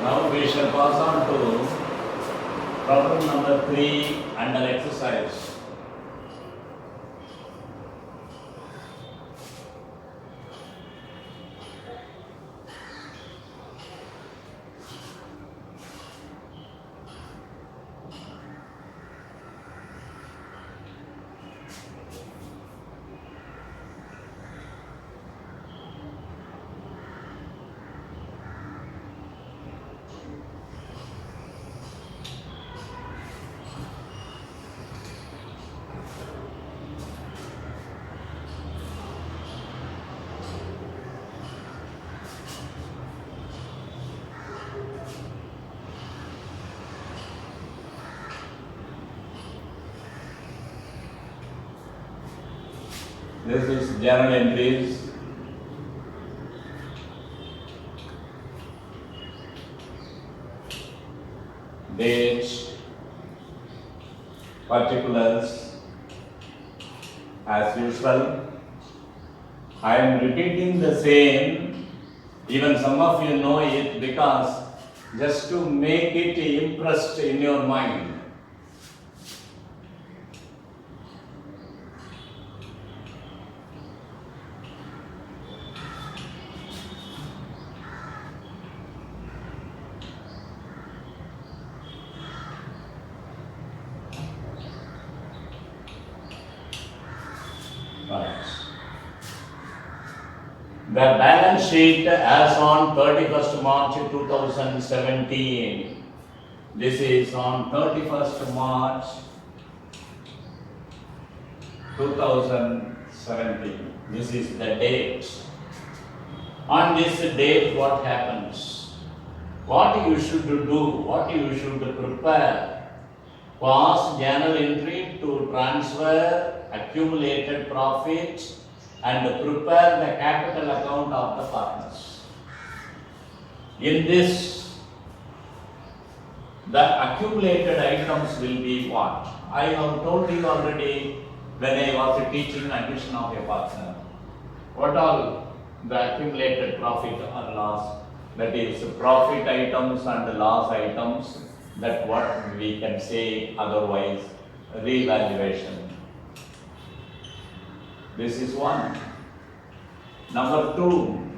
Now we shall pass on to problem number 3 under exercise. This is journal entries. Dates, particulars, as usual. I am repeating the same, even some of you know it, because just to make it impressed in your mind. Right. The balance sheet as on 31st March 2017. This is on 31st March 2017. This is the date. On this date, what happens? What you should do, what you should prepare. Pass journal entry to transfer accumulated profit and prepare the capital account of the partners. In this, the accumulated items will be what? I have told you already when I was teaching addition of a partner. What all the accumulated profit or loss? That is profit items and loss items. That what we can say otherwise revaluation. This is one. Number 2,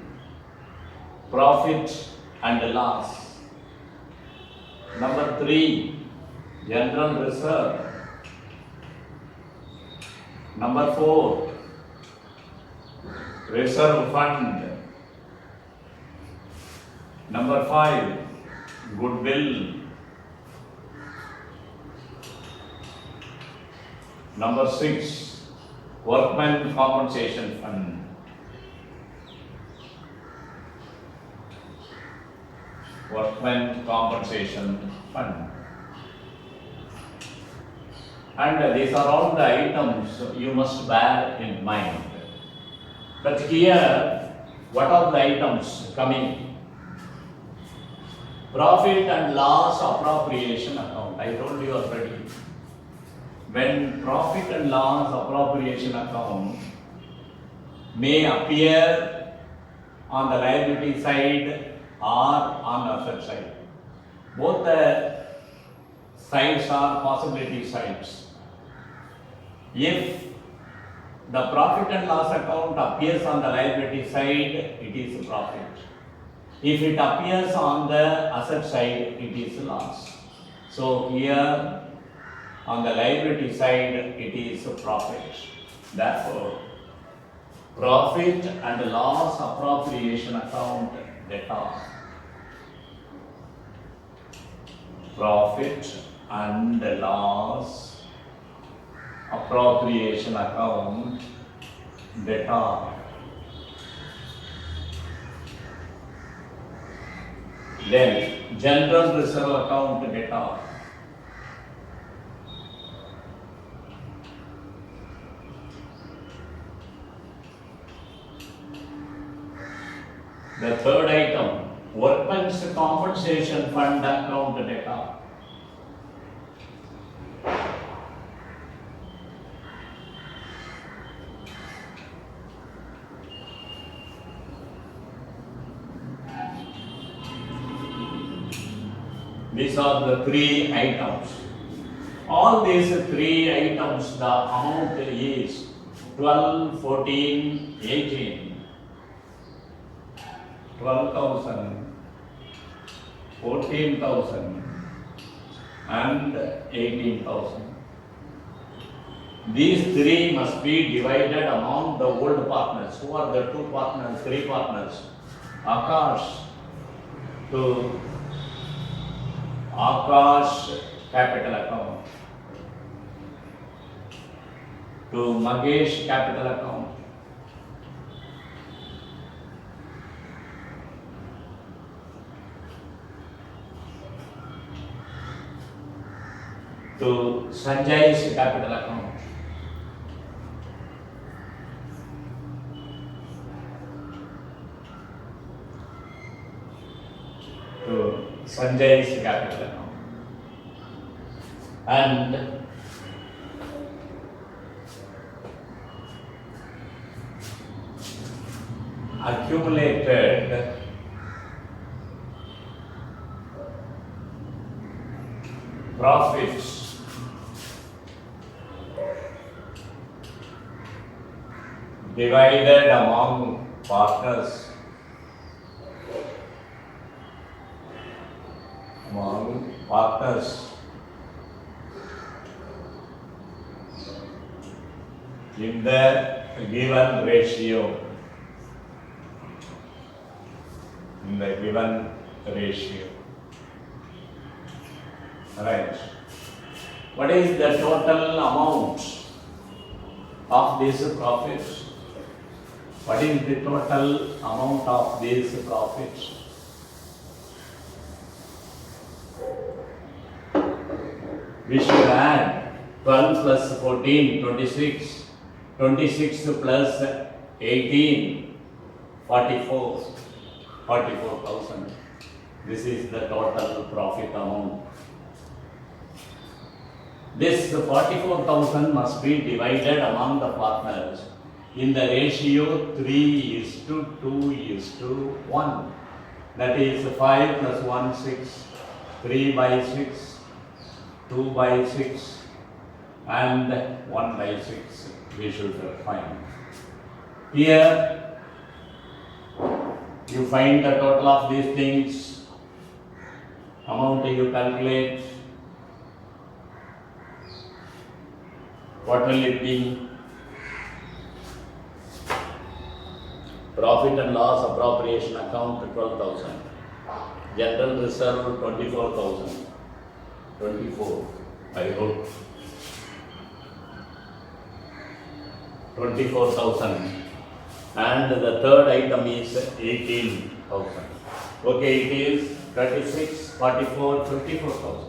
profit and loss. Number 3, general reserve. Number 4, reserve fund. Number 5, goodwill. Number 6, workman compensation fund. Workman compensation fund. And these are all the items you must bear in mind. But here, what are the items coming? Profit and loss appropriation account. I told you already. When profit and loss appropriation account may appear on the liability side or on the asset side. Both the sides are possibility sides. If the profit and loss account appears on the liability side, it is profit. If it appears on the asset side, it is loss. So here on the liability side, it is profit. Therefore, profit and loss appropriation account data. Profit and loss appropriation account data. Then general reserve account data. The third item, workmen's compensation fund account data. These are the three items. All these three items, the amount is 12, 14, 18. 12,000, 14,000 and 18,000. These three must be divided among the old partners. Who are the two partners, three partners? Akash to Akash capital account, to Magesh capital account, to Sanjay's capital account, to Sanjay's capital account, and accumulated profits divided among partners, in the given ratio. Right. What is the total amount of these profits? What is the total amount of these profits? We should add 12 plus 14, 26. 26 plus 18, 44. 44,000. This is the total profit amount. This 44,000 must be divided among the partners in the ratio 3:2:1. That is 5 plus 1, 6, 3 by 6, 2 by 6 and 1 by 6. We should find. Here you find the total of these things, amount you calculate. What will it be? Profit and loss appropriation account 12,000. General reserve 24,000. 24. I wrote 24,000. And the third item is 18,000. Okay, it is 36, 44, 54,000.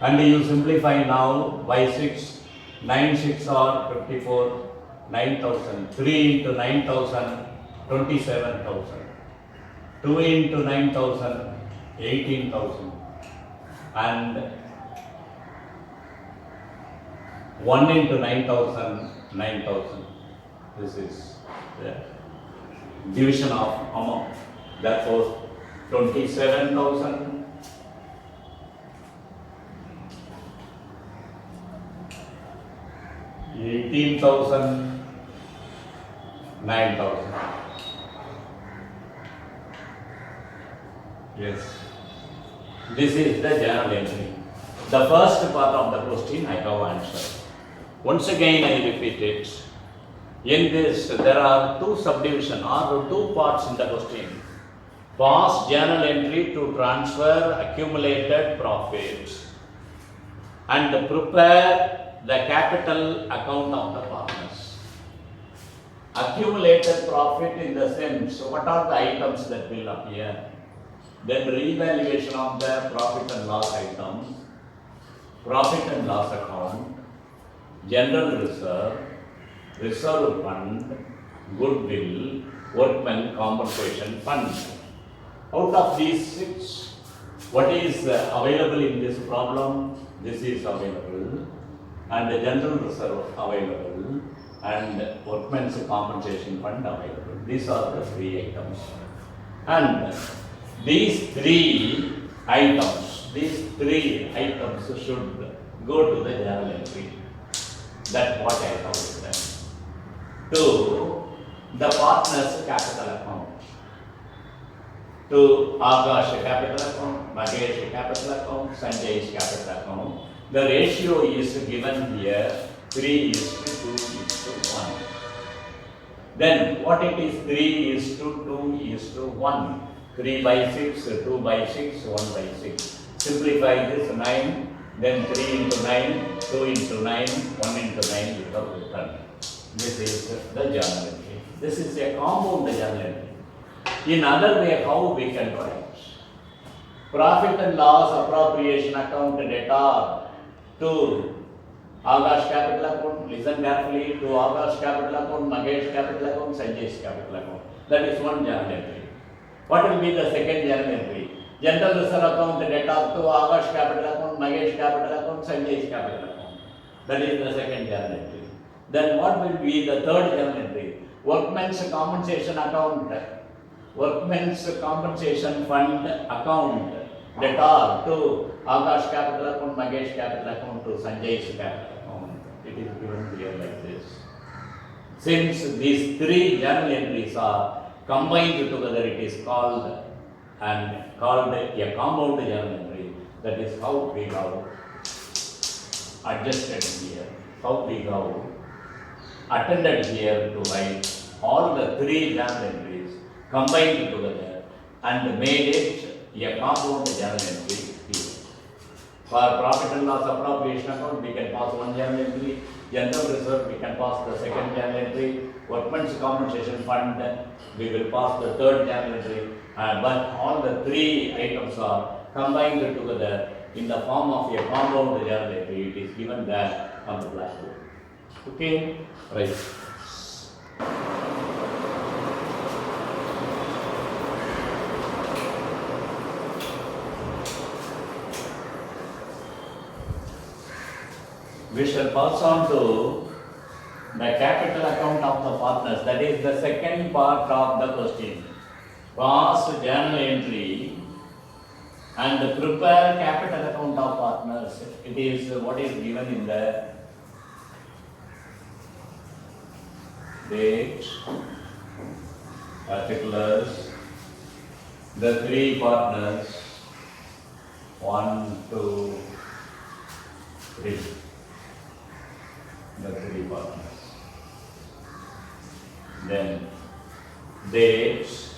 And you simplify now by 6, 9 6 are 54, 9,000. 3 into 9,000, 27,000. 2 into 9,000, 18,000. And 1 into 9,000, 9,000. This is the division of amount. Therefore, 27,000, 18,000, 9,000. Yes. This is the journal entry. The first part of the question I have answered. Once again I repeat it. In this there are two subdivisions or two parts in the question. Past journal entry to transfer accumulated profits and prepare the capital account of the partners. Accumulated profit in the sense, what are the items that will appear? Then revaluation of the profit and loss item, profit and loss account, general reserve, reserve fund, goodwill, workmen compensation fund. Out of these 6, what is available in this problem? This is available, and the general reserve available, and workmen's compensation fund available. These are the 3 items. And These three items should go to the journal entry. That's what I have written. To the partner's capital account. To Akash capital account, Mahesh capital account, Sanjay's capital account. The ratio is given here 3:2:1. Then what it is 3:2:1. 3/6, 2/6, 1/6. Simplify this 9, then 3 into 9, 2 into 9, 1 into 9 you have written. This is the journal entry. This is a compound journal entry. In other way, how we can write? Profit and loss appropriation account debtor to Akash capital account, listen carefully, to Akash capital account, Mahesh capital account, Sanjay's capital account. That is one journal entry. What will be the second journal entry? General reserve account debtor to Akash capital account, Mahesh capital account, Sanjay's capital account. That is the second journal entry. Then what will be the third journal entry? Workmen's compensation account, workmen's compensation fund account debtor to Akash capital account, Mahesh capital account, to Sanjay's capital account. It is given here like this. Since these three journal entries are combined together, it is called a compound journal entry. That is how we have adjusted here, how we have attended here to write all the three journal entries combined together and made it a compound journal entry here. For profit and loss appropriation account, we can pass one journal entry. General reserve, we can pass the second journal entry. Workmen's compensation fund, we will pass the third journal entry. But all the three items are combined together in the form of a compound journal entry. It is given there on the blackboard. Okay, right. We shall pass on to the capital account of the partners. That is the second part of the question. Pass journal entry and prepare capital account of partners. It is what is given in the date, particulars, the three partners, 1, 2, 3. The three partners. Then dates,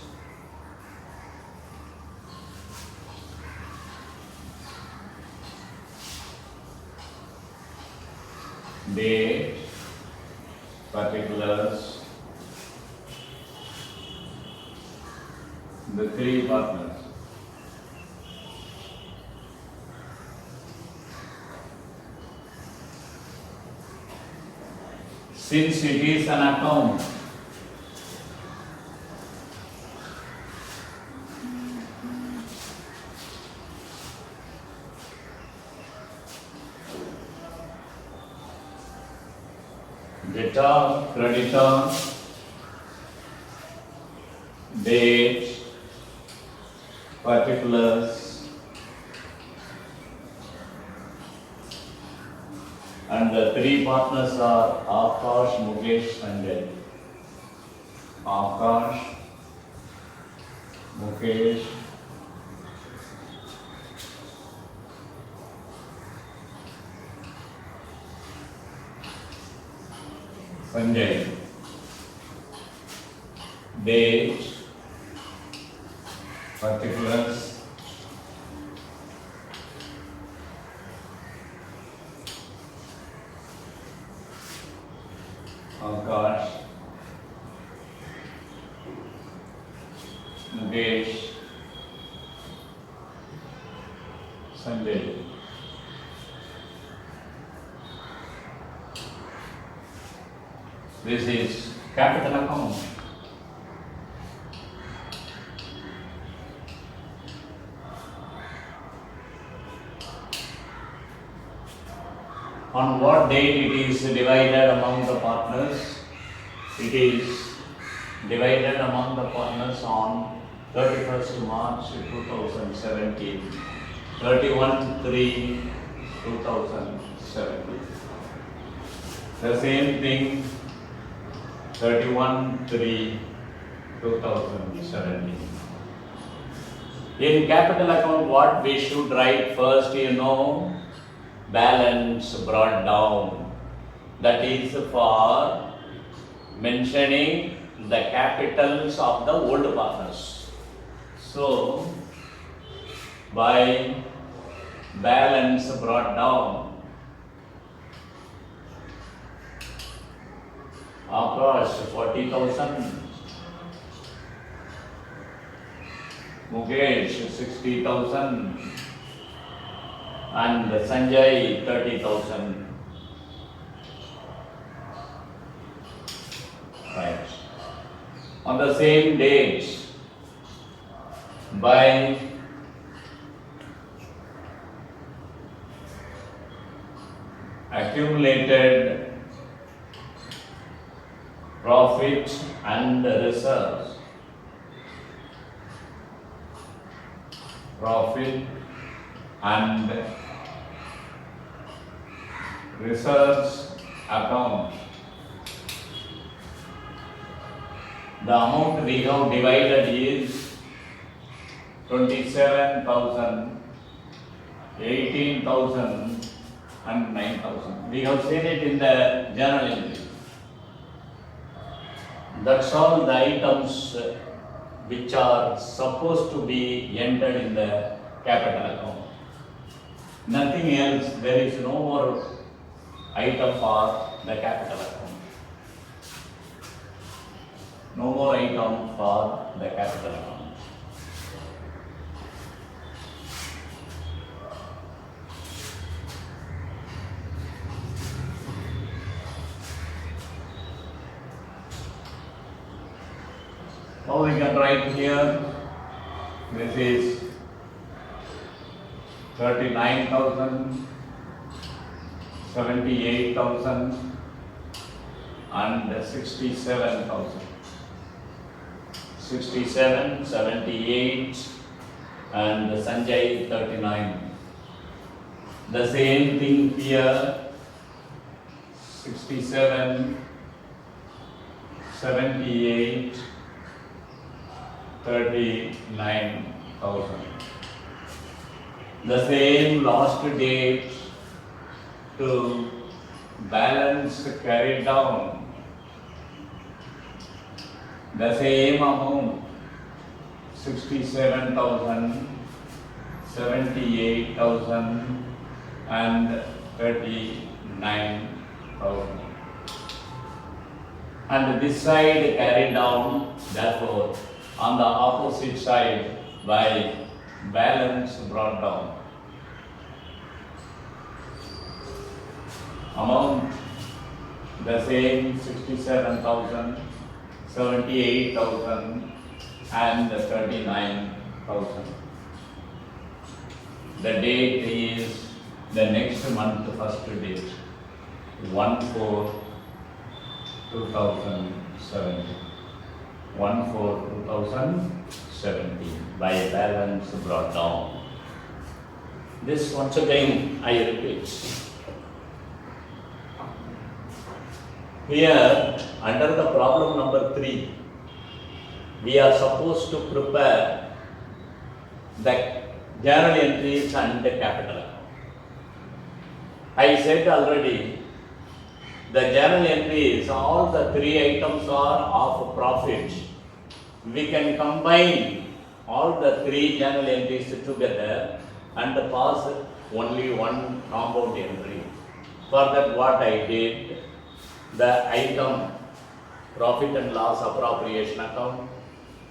date, particulars, the three partners. Since it is an account, debtor, creditor, date, particulars, and the three partners are Akash, Mukesh, Sanjay. Akash, Mukesh, Sanjay. Date, particulars, Akash, Mukesh, Sanjay. This is capital account. On what date it is divided among the partners? It is divided among the partners on 31st March 2017, 31/3/2017. The same thing, 31/3/2017. In capital account, what we should write first, balance brought down. That is for mentioning the capitals of the old partners. So, by balance brought down, Akash 40,000, Mukesh 60,000, and Sanjay 30,000. Right. On the same dates, by accumulated profit and reserves, profit and reserves account, the amount we have divided is 27,000, 18,000 and 9,000. We have seen it in the journal entry. That's all the items which are supposed to be entered in the capital account. Nothing else, there is no more item for the capital account. No more item for the capital account. Now we can write here, this is 39,000, 78,000 and 67,000. 67, 78 and Sanjay 39. The same thing here, 67, 78, 39,000. The same last date to balance carried down. The same amount, 67,000, 78,000 and 39,000. And this side carried down, therefore on the opposite side by balance brought down. Amount the same, 67,000, 78,000 and 39,000. The date is the next month, first date, 1/4/2017. 1/4/2017 by balance brought down. This once again I repeat. Here, under the problem number 3, we are supposed to prepare the journal entries and the capital account. I said already, the journal entries, all the 3 items are of profit. We can combine all the 3 journal entries together and pass only one compound entry. For that, what I did, the item profit and loss appropriation account,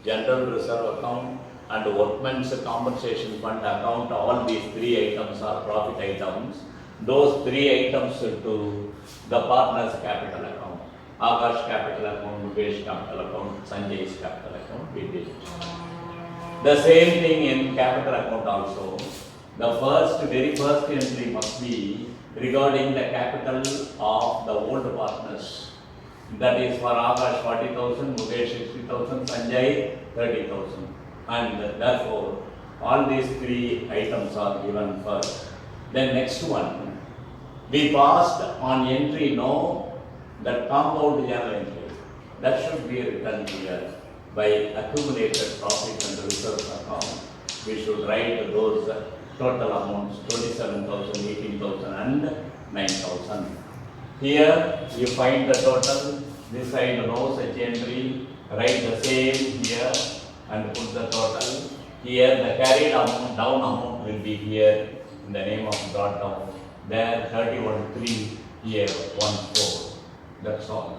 general reserve account and workmen's compensation fund account, all these 3 items are profit items. Those 3 items to the partner's capital account, Akash capital account, Mukesh capital account, Sanjay's capital account, we did. The same thing in capital account also. The very first entry must be regarding the capital of the old partners. That is for Akash 40,000, Mukesh 60,000, Sanjay 30,000. and therefore all these three items are given first. Then next one, we passed on entry no, that compound journal entry. That should be written here by accumulated profit and reserves account. We should write those total amounts 27,000, 18,000 and 9,000. Here you find the total, this side no such entry, write the same here and put the total. Here the carried amount, down amount will be here in the name of brought down. There 31,3, here 1,4. That's all.